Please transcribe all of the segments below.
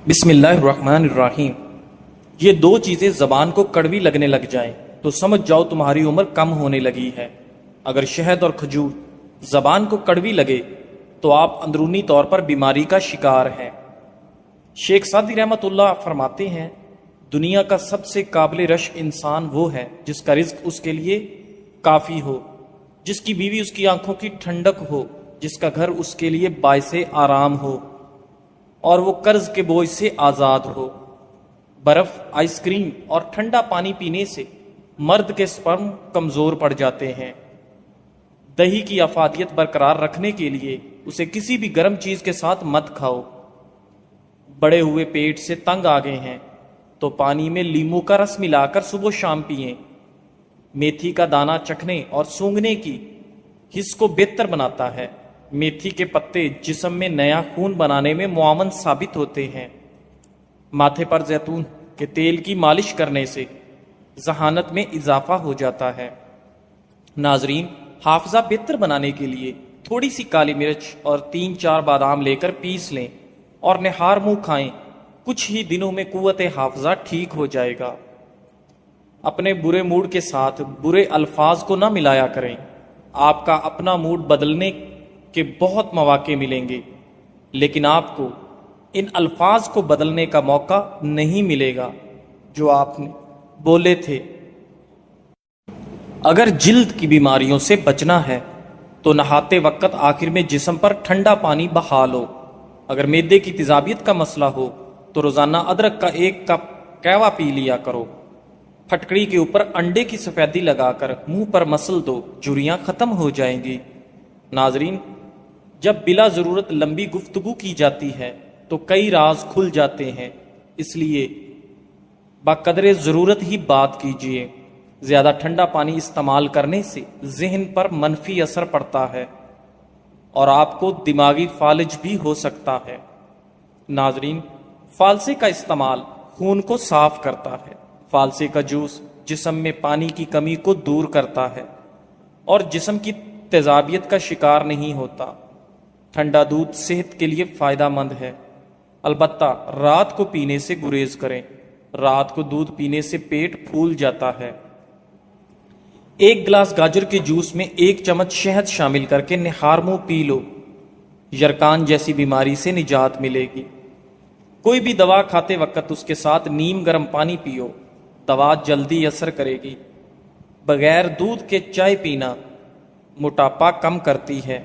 بسم اللہ الرحمن الرحیم۔ یہ دو چیزیں زبان کو کڑوی لگنے لگ جائیں تو سمجھ جاؤ تمہاری عمر کم ہونے لگی ہے۔ اگر شہد اور کھجور زبان کو کڑوی لگے تو آپ اندرونی طور پر بیماری کا شکار ہیں۔ شیخ سعدی رحمۃ اللہ فرماتے ہیں، دنیا کا سب سے قابل رشک انسان وہ ہے جس کا رزق اس کے لیے کافی ہو، جس کی بیوی اس کی آنکھوں کی ٹھنڈک ہو، جس کا گھر اس کے لیے باعث آرام ہو اور وہ قرض کے بوجھ سے آزاد ہو۔ برف، آئس کریم اور ٹھنڈا پانی پینے سے مرد کے سپرم کمزور پڑ جاتے ہیں۔ دہی کی افادیت برقرار رکھنے کے لیے اسے کسی بھی گرم چیز کے ساتھ مت کھاؤ۔ بڑے ہوئے پیٹ سے تنگ آ گئے ہیں تو پانی میں لیمو کا رس ملا کر صبح و شام پئیں۔ میتھی کا دانہ چکھنے اور سونگھنے کی حس کو بہتر بناتا ہے۔ میتھی کے پتے جسم میں نیا خون بنانے میں معاون ثابت ہوتے ہیں۔ ماتھے پر زیتون کے تیل کی مالش کرنے سے ذہانت میں اضافہ ہو جاتا ہے۔ ناظرین، حافظہ بہتر بنانے کے لیے تھوڑی سی کالی مرچ اور 3-4 بادام لے کر پیس لیں اور نہار منہ کھائیں۔ کچھ ہی دنوں میں قوت حافظہ ٹھیک ہو جائے گا۔ اپنے برے موڈ کے ساتھ برے الفاظ کو نہ ملایا کریں۔ آپ کا اپنا موڈ بدلنے کے بہت مواقع ملیں گے، لیکن آپ کو ان الفاظ کو بدلنے کا موقع نہیں ملے گا جو آپ نے بولے تھے۔ اگر جلد کی بیماریوں سے بچنا ہے تو نہاتے وقت آخر میں جسم پر ٹھنڈا پانی بہا لو۔ اگر معدے کی تیزابیت کا مسئلہ ہو تو روزانہ ادرک کا 1 کپ قہوہ پی لیا کرو۔ پھٹکڑی کے اوپر انڈے کی سفیدی لگا کر منہ پر مسل دو، جھریاں ختم ہو جائیں گی۔ ناظرین، جب بلا ضرورت لمبی گفتگو کی جاتی ہے تو کئی راز کھل جاتے ہیں، اس لیے بقدر ضرورت ہی بات کیجیے۔ زیادہ ٹھنڈا پانی استعمال کرنے سے ذہن پر منفی اثر پڑتا ہے اور آپ کو دماغی فالج بھی ہو سکتا ہے۔ ناظرین، فالسے کا استعمال خون کو صاف کرتا ہے۔ فالسے کا جوس جسم میں پانی کی کمی کو دور کرتا ہے اور جسم کی تیزابیت کا شکار نہیں ہوتا۔ ٹھنڈا دودھ صحت کے لیے فائدہ مند ہے، البتہ رات کو پینے سے گریز کریں۔ رات کو دودھ پینے سے پیٹ پھول جاتا ہے۔ 1 گلاس گاجر کے جوس میں 1 چمچ شہد شامل کر کے نہار منہ پی لو، یرکان جیسی بیماری سے نجات ملے گی۔ کوئی بھی دوا کھاتے وقت اس کے ساتھ نیم گرم پانی پیو، دوا جلدی اثر کرے گی۔ بغیر دودھ کے چائے پینا موٹاپا کم کرتی ہے۔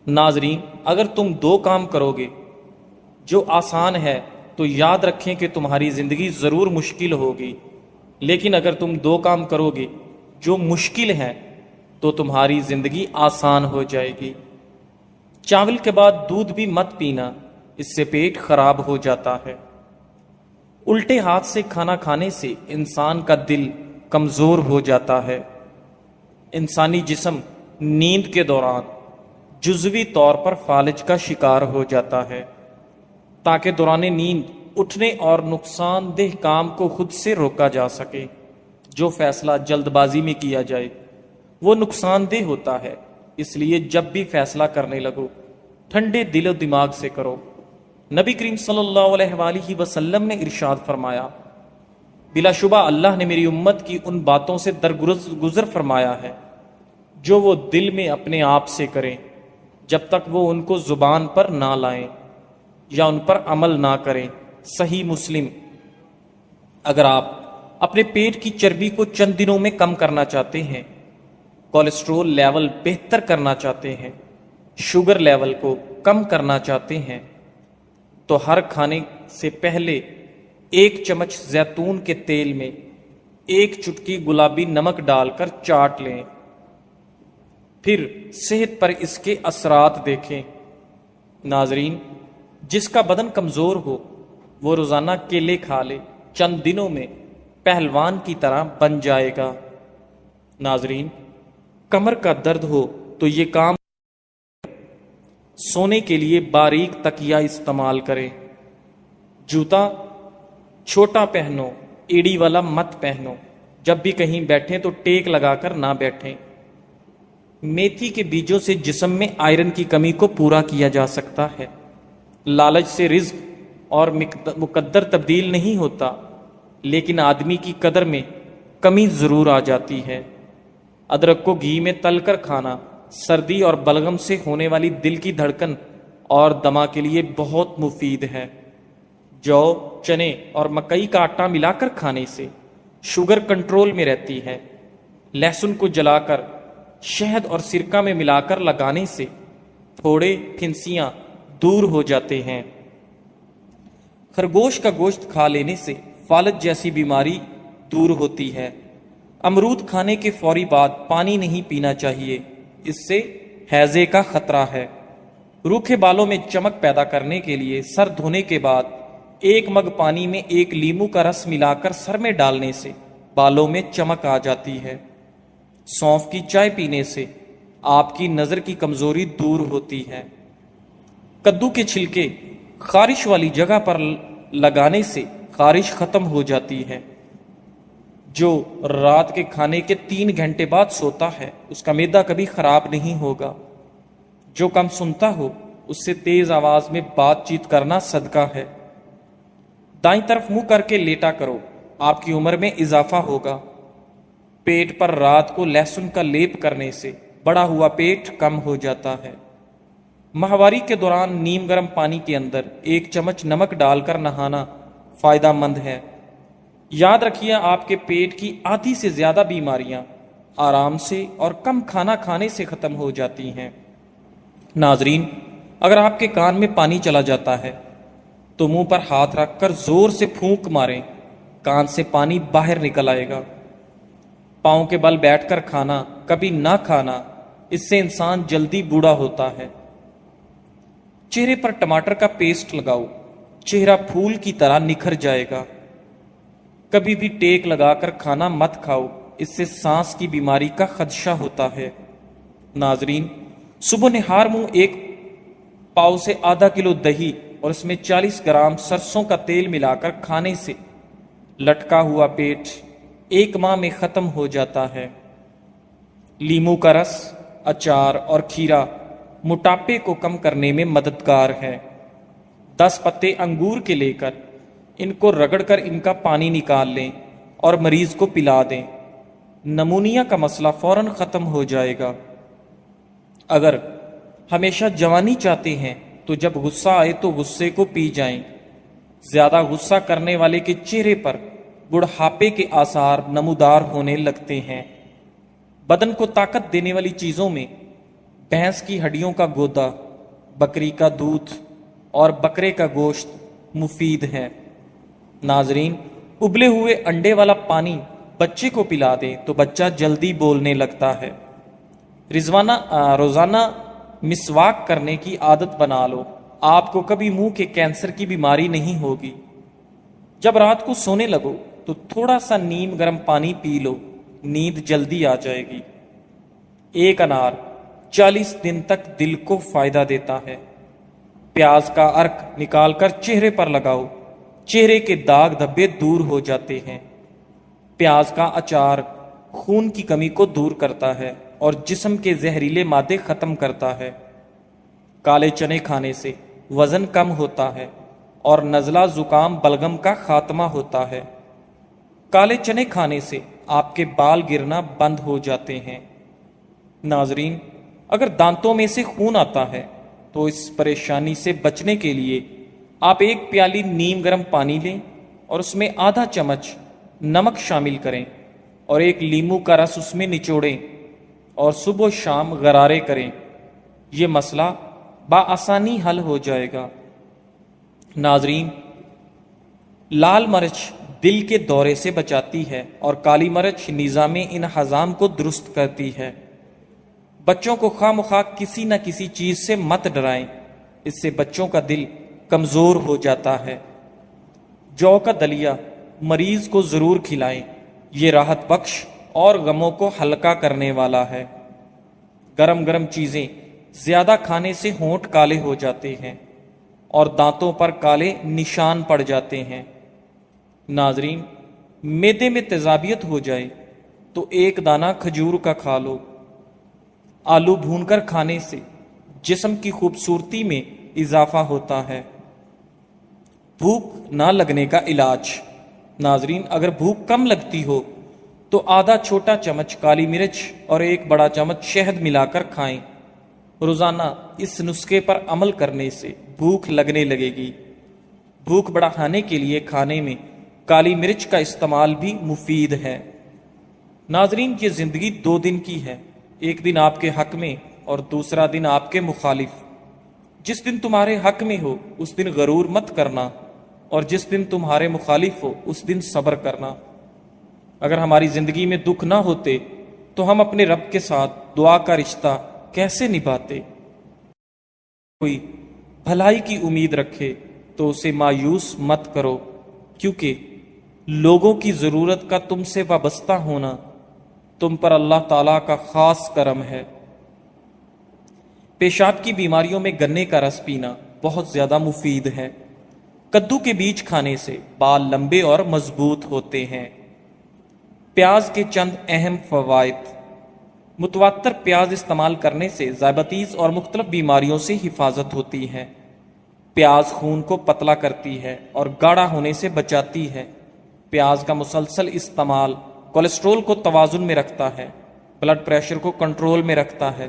ناظرین، اگر تم 2 کام کرو گے جو آسان ہے تو یاد رکھیں کہ تمہاری زندگی ضرور مشکل ہوگی، لیکن اگر تم 2 کام کرو گے جو مشکل ہے تو تمہاری زندگی آسان ہو جائے گی۔ چاول کے بعد دودھ بھی مت پینا، اس سے پیٹ خراب ہو جاتا ہے۔ الٹے ہاتھ سے کھانا کھانے سے انسان کا دل کمزور ہو جاتا ہے۔ انسانی جسم نیند کے دوران جزوی طور پر فالج کا شکار ہو جاتا ہے۔ تاکہ دوران نیند اٹھنے اور نقصان دہ کام کو خود سے روکا جا سکے۔ جو فیصلہ جلد بازی میں کیا جائے وہ نقصان دہ ہوتا ہے، اس لیے جب بھی فیصلہ کرنے لگو ٹھنڈے دل و دماغ سے کرو۔ نبی کریم صلی اللہ علیہ وآلہ وسلم نے ارشاد فرمایا، بلا شبہ اللہ نے میری امت کی ان باتوں سے درگزر فرمایا ہے جو وہ دل میں اپنے آپ سے کریں جب تک وہ ان کو زبان پر نہ لائیں یا ان پر عمل نہ کریں۔ صحیح مسلم۔ اگر آپ اپنے پیٹ کی چربی کو چند دنوں میں کم کرنا چاہتے ہیں، کولیسٹرول لیول بہتر کرنا چاہتے ہیں، شوگر لیول کو کم کرنا چاہتے ہیں، تو ہر کھانے سے پہلے 1 چمچ زیتون کے تیل میں 1 چٹکی گلابی نمک ڈال کر چاٹ لیں، پھر صحت پر اس کے اثرات دیکھیں۔ ناظرین، جس کا بدن کمزور ہو وہ روزانہ کیلے کھا لے، چند دنوں میں پہلوان کی طرح بن جائے گا۔ ناظرین، کمر کا درد ہو تو یہ کام سونے کے لیے باریک تکیہ استعمال کریں۔ جوتا چھوٹا پہنو، ایڑی والا مت پہنو۔ جب بھی کہیں بیٹھیں تو ٹیک لگا کر نہ بیٹھیں۔ میتھی کے بیجوں سے جسم میں آئرن کی کمی کو پورا کیا جا سکتا ہے۔ لالچ سے رزق اور مقدر تبدیل نہیں ہوتا، لیکن آدمی کی قدر میں کمی ضرور آ جاتی ہے۔ ادرک کو گھی میں تل کر کھانا سردی اور بلغم سے ہونے والی دل کی دھڑکن اور دما کے لیے بہت مفید ہے۔ جو، چنے اور مکئی کا آٹا ملا کر کھانے سے شوگر کنٹرول میں رہتی ہے۔ لہسن کو جلا کر شہد اور سرکہ میں ملا کر لگانے سے پھوڑے، پھنسیاں دور ہو جاتے ہیں۔ خرگوش کا گوشت کھا لینے سے فالج جیسی بیماری دور ہوتی ہے۔ امرود کھانے کے فوری بعد پانی نہیں پینا چاہیے، اس سے ہیضے کا خطرہ ہے۔ روکھے بالوں میں چمک پیدا کرنے کے لیے سر دھونے کے بعد 1 مگ پانی میں 1 لیمو کا رس ملا کر سر میں ڈالنے سے بالوں میں چمک آ جاتی ہے۔ سونف کی چائے پینے سے آپ کی نظر کی کمزوری دور ہوتی ہے۔ کدو کے چھلکے خارش والی جگہ پر لگانے سے خارش ختم ہو جاتی ہے۔ جو رات کے کھانے کے 3 گھنٹے بعد سوتا ہے اس کا معدہ کبھی خراب نہیں ہوگا۔ جو کم سنتا ہو اس سے تیز آواز میں بات چیت کرنا صدقہ ہے۔ دائیں طرف منہ کر کے لیٹا کرو، آپ کی عمر میں اضافہ ہوگا۔ پیٹ پر رات کو لہسن کا لیپ کرنے سے بڑا ہوا پیٹ کم ہو جاتا ہے۔ ماہواری کے دوران نیم گرم پانی کے اندر 1 چمچ نمک ڈال کر نہانا فائدہ مند ہے۔ یاد رکھیے، آپ کے پیٹ کی آدھی سے زیادہ بیماریاں آرام سے اور کم کھانا کھانے سے ختم ہو جاتی ہیں۔ ناظرین، اگر آپ کے کان میں پانی چلا جاتا ہے تو منہ پر ہاتھ رکھ کر زور سے پھونک ماریں، کان سے پانی باہر نکل آئے گا۔ پاؤں کے بل بیٹھ کر کھانا کبھی نہ کھانا، اس سے انسان جلدی بوڑھا ہوتا ہے۔ چہرے پر ٹماٹر کا پیسٹ لگاؤ، چہرہ پھول کی طرح نکھر جائے گا۔ کبھی بھی ٹیک لگا کر کھانا مت کھاؤ، اس سے سانس کی بیماری کا خدشہ ہوتا ہے۔ ناظرین، صبح نہار منہ 1 پاؤ سے ½ کلو دہی اور اس میں 40 گرام سرسوں کا تیل ملا کر کھانے سے لٹکا ہوا پیٹ 1 ماہ میں ختم ہو جاتا ہے۔ لیمو کا رس، اچار اور کھیرا موٹاپے کو کم کرنے میں مددگار ہے۔ 10 پتے انگور کے لے کر ان کو رگڑ کر ان کا پانی نکال لیں اور مریض کو پلا دیں، نمونیا کا مسئلہ فوراً ختم ہو جائے گا۔ اگر ہمیشہ جوانی چاہتے ہیں تو جب غصہ آئے تو غصے کو پی جائیں۔ زیادہ غصہ کرنے والے کے چہرے پر بڑھاپے کے آثار نمودار ہونے لگتے ہیں۔ بدن کو طاقت دینے والی چیزوں میں بھینس کی ہڈیوں کا گودا، بکری کا دودھ اور بکرے کا گوشت مفید ہے۔ ناظرین، ابلے ہوئے انڈے والا پانی بچے کو پلا دیں تو بچہ جلدی بولنے لگتا ہے۔ روزانہ مسواک کرنے کی عادت بنا لو، آپ کو کبھی منہ کے کینسر کی بیماری نہیں ہوگی۔ جب رات کو سونے لگو تو تھوڑا سا نیم گرم پانی پی لو، نیند جلدی آ جائے گی۔ 1 انار 40 دن تک دل کو فائدہ دیتا ہے۔ پیاز کا ارک نکال کر چہرے پر لگاؤ، چہرے کے داغ دھبے دور ہو جاتے ہیں۔ پیاز کا اچار خون کی کمی کو دور کرتا ہے اور جسم کے زہریلے مادے ختم کرتا ہے۔ کالے چنے کھانے سے وزن کم ہوتا ہے اور نزلہ زکام بلغم کا خاتمہ ہوتا ہے۔ کالے چنے کھانے سے آپ کے بال گرنا بند ہو جاتے ہیں۔ ناظرین، اگر دانتوں میں سے خون آتا ہے تو اس پریشانی سے بچنے کے لیے آپ 1 پیالی نیم گرم پانی لیں اور اس میں ½ چمچ نمک شامل کریں اور 1 لیمو کا رس اس میں نچوڑیں اور صبح و شام غرارے کریں۔ یہ مسئلہ بآسانی حل ہو جائے گا۔ ناظرین، لال مرچ دل کے دورے سے بچاتی ہے اور کالی مرچ نظام انہضام کو درست کرتی ہے۔ بچوں کو خواہ مخواہ کسی نہ کسی چیز سے مت ڈرائیں، اس سے بچوں کا دل کمزور ہو جاتا ہے۔ جو کا دلیا مریض کو ضرور کھلائیں، یہ راحت بخش اور غموں کو ہلکا کرنے والا ہے۔ گرم گرم چیزیں زیادہ کھانے سے ہونٹ کالے ہو جاتے ہیں اور دانتوں پر کالے نشان پڑ جاتے ہیں۔ ناظرین، معدے میں تیزابیت ہو جائے تو 1 دانہ کھجور کا کھا لو۔ آلو بھون کر کھانے سے جسم کی خوبصورتی میں اضافہ ہوتا ہے۔ بھوک نہ لگنے کا علاج۔ ناظرین، اگر بھوک کم لگتی ہو تو آدھا چھوٹا چمچ کالی مرچ اور 1 بڑا چمچ شہد ملا کر کھائیں۔ روزانہ اس نسخے پر عمل کرنے سے بھوک لگنے لگے گی۔ بھوک بڑھانے کے لیے کھانے میں کالی مرچ کا استعمال بھی مفید ہے۔ ناظرین، یہ زندگی 2 دن کی ہے، ایک دن آپ کے حق میں اور دوسرا دن آپ کے مخالف۔ جس دن تمہارے حق میں ہو اس دن غرور مت کرنا، اور جس دن تمہارے مخالف ہو اس دن صبر کرنا۔ اگر ہماری زندگی میں دکھ نہ ہوتے تو ہم اپنے رب کے ساتھ دعا کا رشتہ کیسے نبھاتے؟ کوئی بھلائی کی امید رکھے تو اسے مایوس مت کرو، کیونکہ لوگوں کی ضرورت کا تم سے وابستہ ہونا تم پر اللہ تعالیٰ کا خاص کرم ہے۔ پیشاب کی بیماریوں میں گنے کا رس پینا بہت زیادہ مفید ہے۔ کدو کے بیج کھانے سے بال لمبے اور مضبوط ہوتے ہیں۔ پیاز کے چند اہم فوائد۔ متواتر پیاز استعمال کرنے سے ذیابیطس اور مختلف بیماریوں سے حفاظت ہوتی ہے۔ پیاز خون کو پتلا کرتی ہے اور گاڑھا ہونے سے بچاتی ہے۔ پیاز کا مسلسل استعمال کولیسٹرول کو توازن میں رکھتا ہے، بلڈ پریشر کو کنٹرول میں رکھتا ہے،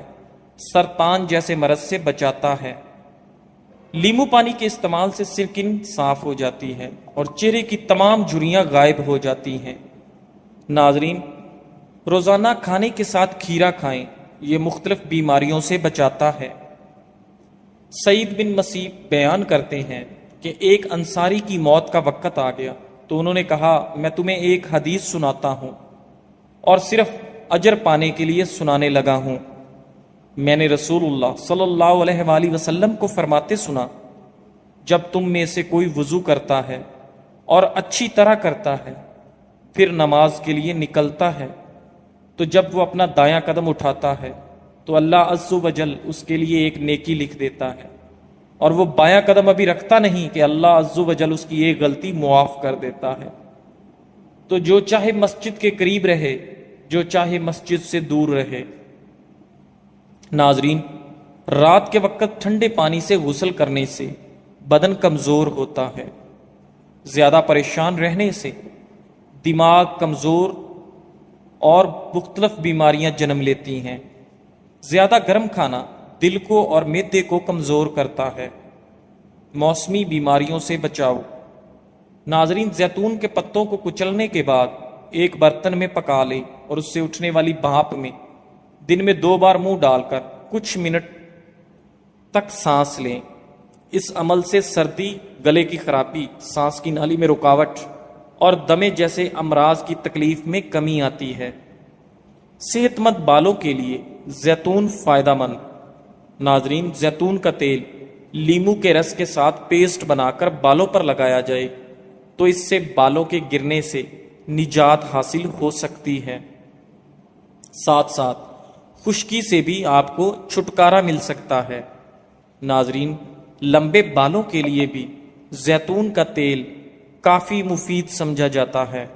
سرطان جیسے مرض سے بچاتا ہے۔ لیمو پانی کے استعمال سے سکن صاف ہو جاتی ہے اور چہرے کی تمام جھریاں غائب ہو جاتی ہیں۔ ناظرین، روزانہ کھانے کے ساتھ کھیرا کھائیں، یہ مختلف بیماریوں سے بچاتا ہے۔ سعید بن مسیب بیان کرتے ہیں کہ ایک انصاری کی موت کا وقت آ گیا تو انہوں نے کہا، میں تمہیں ایک حدیث سناتا ہوں اور صرف اجر پانے کے لیے سنانے لگا ہوں۔ میں نے رسول اللہ صلی اللہ علیہ وآلہ وسلم کو فرماتے سنا، جب تم میں سے کوئی وضو کرتا ہے اور اچھی طرح کرتا ہے، پھر نماز کے لیے نکلتا ہے، تو جب وہ اپنا دایاں قدم اٹھاتا ہے تو اللہ عز و جل اس کے لیے ایک نیکی لکھ دیتا ہے، اور وہ بایاں قدم ابھی رکھتا نہیں کہ اللہ عز و جل اس کی ایک غلطی معاف کر دیتا ہے۔ تو جو چاہے مسجد کے قریب رہے، جو چاہے مسجد سے دور رہے۔ ناظرین، رات کے وقت ٹھنڈے پانی سے غسل کرنے سے بدن کمزور ہوتا ہے۔ زیادہ پریشان رہنے سے دماغ کمزور اور مختلف بیماریاں جنم لیتی ہیں۔ زیادہ گرم کھانا دل کو اور معدے کو کمزور کرتا ہے۔ موسمی بیماریوں سے بچاؤ۔ ناظرین، زیتون کے پتوں کو کچلنے کے بعد ایک برتن میں پکا لیں اور اس سے اٹھنے والی بھاپ میں دن میں 2 بار منہ ڈال کر کچھ منٹ تک سانس لیں۔ اس عمل سے سردی، گلے کی خرابی، سانس کی نالی میں رکاوٹ اور دمے جیسے امراض کی تکلیف میں کمی آتی ہے۔ صحت مند بالوں کے لیے زیتون فائدہ مند۔ ناظرین، زیتون کا تیل لیمو کے رس کے ساتھ پیسٹ بنا کر بالوں پر لگایا جائے تو اس سے بالوں کے گرنے سے نجات حاصل ہو سکتی ہے۔ ساتھ ساتھ خشکی سے بھی آپ کو چھٹکارا مل سکتا ہے۔ ناظرین، لمبے بالوں کے لیے بھی زیتون کا تیل کافی مفید سمجھا جاتا ہے۔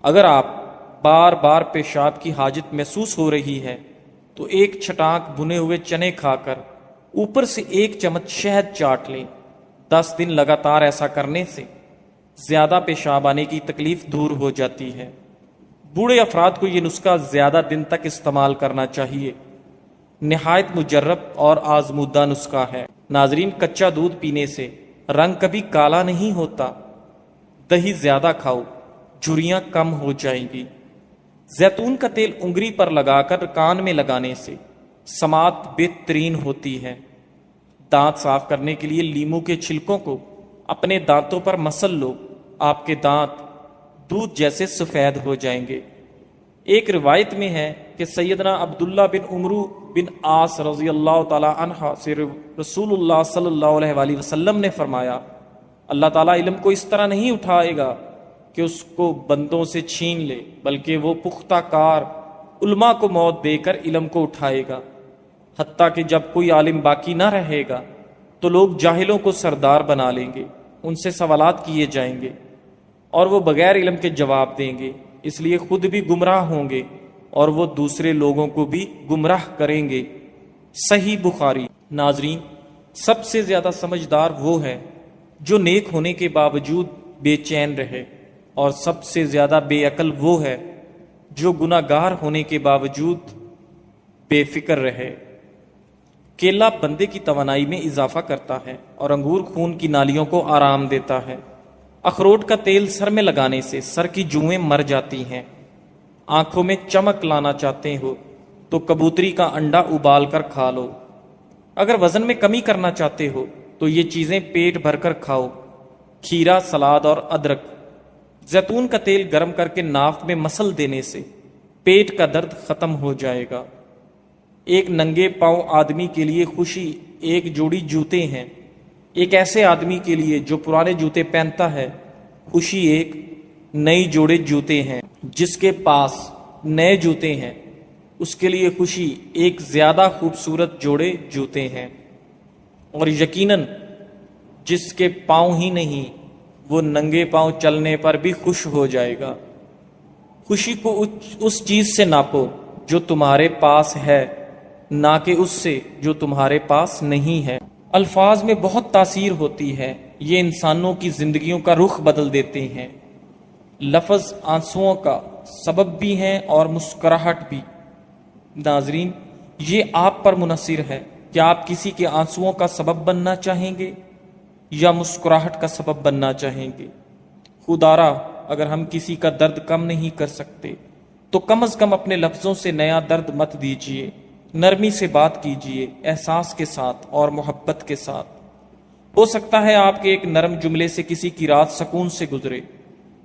اگر آپ بار بار پیشاب کی حاجت محسوس ہو رہی ہے تو ایک چھٹانک بھنے ہوئے چنے کھا کر اوپر سے 1 چمچ شہد چاٹ لیں۔ 10 دن لگاتار ایسا کرنے سے زیادہ پیشاب آنے کی تکلیف دور ہو جاتی ہے۔ بوڑھے افراد کو یہ نسخہ زیادہ دن تک استعمال کرنا چاہیے۔ نہایت مجرب اور آزمودہ نسخہ ہے۔ ناظرین، کچا دودھ پینے سے رنگ کبھی کالا نہیں ہوتا۔ دہی زیادہ کھاؤ، جھریاں کم ہو جائیں گی۔ زیتون کا تیل انگلی پر لگا کر کان میں لگانے سے سماعت بہترین ہوتی ہے۔ دانت صاف کرنے کے لیے لیمو کے چھلکوں کو اپنے دانتوں پر مسل لو، آپ کے دانت دودھ جیسے سفید ہو جائیں گے۔ ایک روایت میں ہے کہ سیدنا عبداللہ بن عمرو بن عاص رضی اللہ تعالی عنہ سے رسول اللہ صلی اللہ علیہ وآلہ وسلم نے فرمایا، اللہ تعالیٰ علم کو اس طرح نہیں اٹھائے گا کہ اس کو بندوں سے چھین لے، بلکہ وہ پختہ کار علماء کو موت دے کر علم کو اٹھائے گا، حتیٰ کہ جب کوئی عالم باقی نہ رہے گا تو لوگ جاہلوں کو سردار بنا لیں گے، ان سے سوالات کیے جائیں گے اور وہ بغیر علم کے جواب دیں گے، اس لیے خود بھی گمراہ ہوں گے اور وہ دوسرے لوگوں کو بھی گمراہ کریں گے۔ صحیح بخاری۔ ناظرین، سب سے زیادہ سمجھدار وہ ہے جو نیک ہونے کے باوجود بے چین رہے، اور سب سے زیادہ بے عقل وہ ہے جو گناہ گار ہونے کے باوجود بے فکر رہے۔ کیلا بندے کی توانائی میں اضافہ کرتا ہے اور انگور خون کی نالیوں کو آرام دیتا ہے۔ اخروٹ کا تیل سر میں لگانے سے سر کی جوئیں مر جاتی ہیں۔ آنکھوں میں چمک لانا چاہتے ہو تو کبوتری کا انڈا ابال کر کھا لو۔ اگر وزن میں کمی کرنا چاہتے ہو تو یہ چیزیں پیٹ بھر کر کھاؤ: کھیرا، سلاد اور ادرک۔ زیتون کا تیل گرم کر کے ناک میں مسل دینے سے پیٹ کا درد ختم ہو جائے گا۔ ایک ننگے پاؤں آدمی کے لیے خوشی ایک جوڑی جوتے ہیں۔ ایک ایسے آدمی کے لیے جو پرانے جوتے پہنتا ہے خوشی ایک نئی جوڑے جوتے ہیں۔ جس کے پاس نئے جوتے ہیں اس کے لیے خوشی ایک زیادہ خوبصورت جوڑے جوتے ہیں، اور یقیناً جس کے پاؤں ہی نہیں وہ ننگے پاؤں چلنے پر بھی خوش ہو جائے گا۔ خوشی کو اس چیز سے ناپو جو تمہارے پاس ہے، نہ کہ اس سے جو تمہارے پاس نہیں ہے۔ الفاظ میں بہت تاثیر ہوتی ہے، یہ انسانوں کی زندگیوں کا رخ بدل دیتے ہیں۔ لفظ آنسوؤں کا سبب بھی ہیں اور مسکراہٹ بھی۔ ناظرین، یہ آپ پر منحصر ہے کہ آپ کسی کے آنسوؤں کا سبب بننا چاہیں گے یا مسکراہٹ کا سبب بننا چاہیں گے۔ خدارا، اگر ہم کسی کا درد کم نہیں کر سکتے تو کم از کم اپنے لفظوں سے نیا درد مت دیجیے۔ نرمی سے بات کیجیے، احساس کے ساتھ اور محبت کے ساتھ۔ ہو سکتا ہے آپ کے ایک نرم جملے سے کسی کی رات سکون سے گزرے،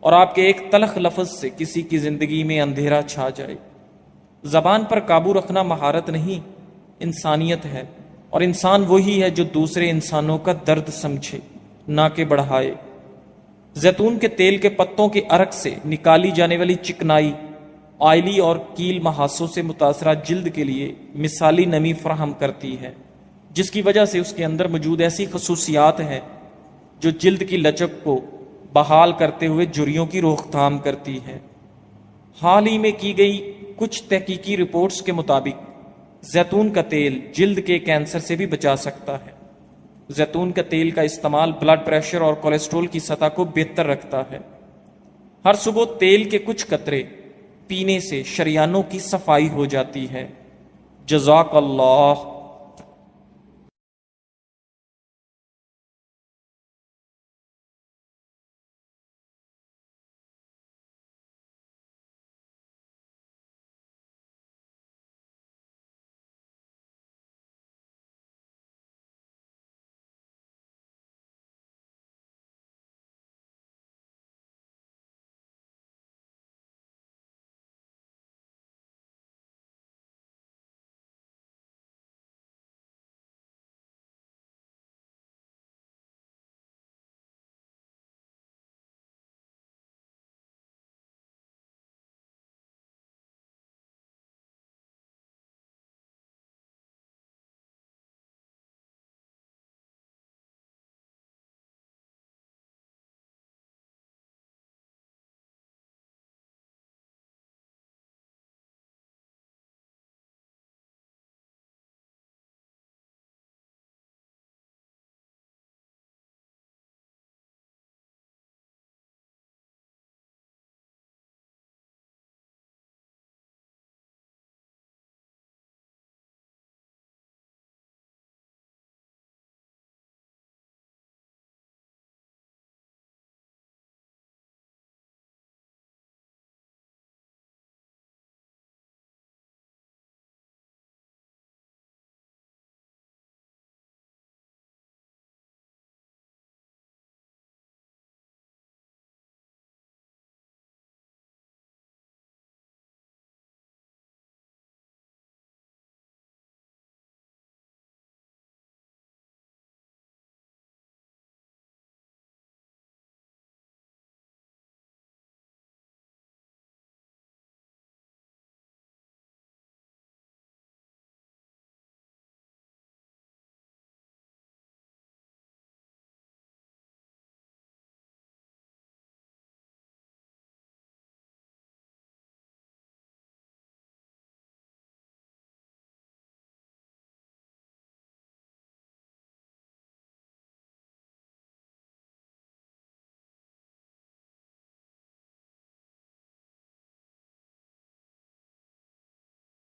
اور آپ کے ایک تلخ لفظ سے کسی کی زندگی میں اندھیرا چھا جائے۔ زبان پر قابو رکھنا مہارت نہیں، انسانیت ہے، اور انسان وہی ہے جو دوسرے انسانوں کا درد سمجھے، نہ کہ بڑھائے۔ زیتون کے تیل کے پتوں کے عرق سے نکالی جانے والی چکنائی آئلی اور کیل محاسوں سے متاثرہ جلد کے لیے مثالی نمی فراہم کرتی ہے، جس کی وجہ سے اس کے اندر موجود ایسی خصوصیات ہیں جو جلد کی لچک کو بحال کرتے ہوئے جھریوں کی روک تھام کرتی ہے۔ حال ہی میں کی گئی کچھ تحقیقی رپورٹس کے مطابق زیتون کا تیل جلد کے کینسر سے بھی بچا سکتا ہے۔ زیتون کا تیل کا استعمال بلڈ پریشر اور کولیسٹرول کی سطح کو بہتر رکھتا ہے۔ ہر صبح تیل کے کچھ قطرے پینے سے شریانوں کی صفائی ہو جاتی ہے۔ جزاک اللہ۔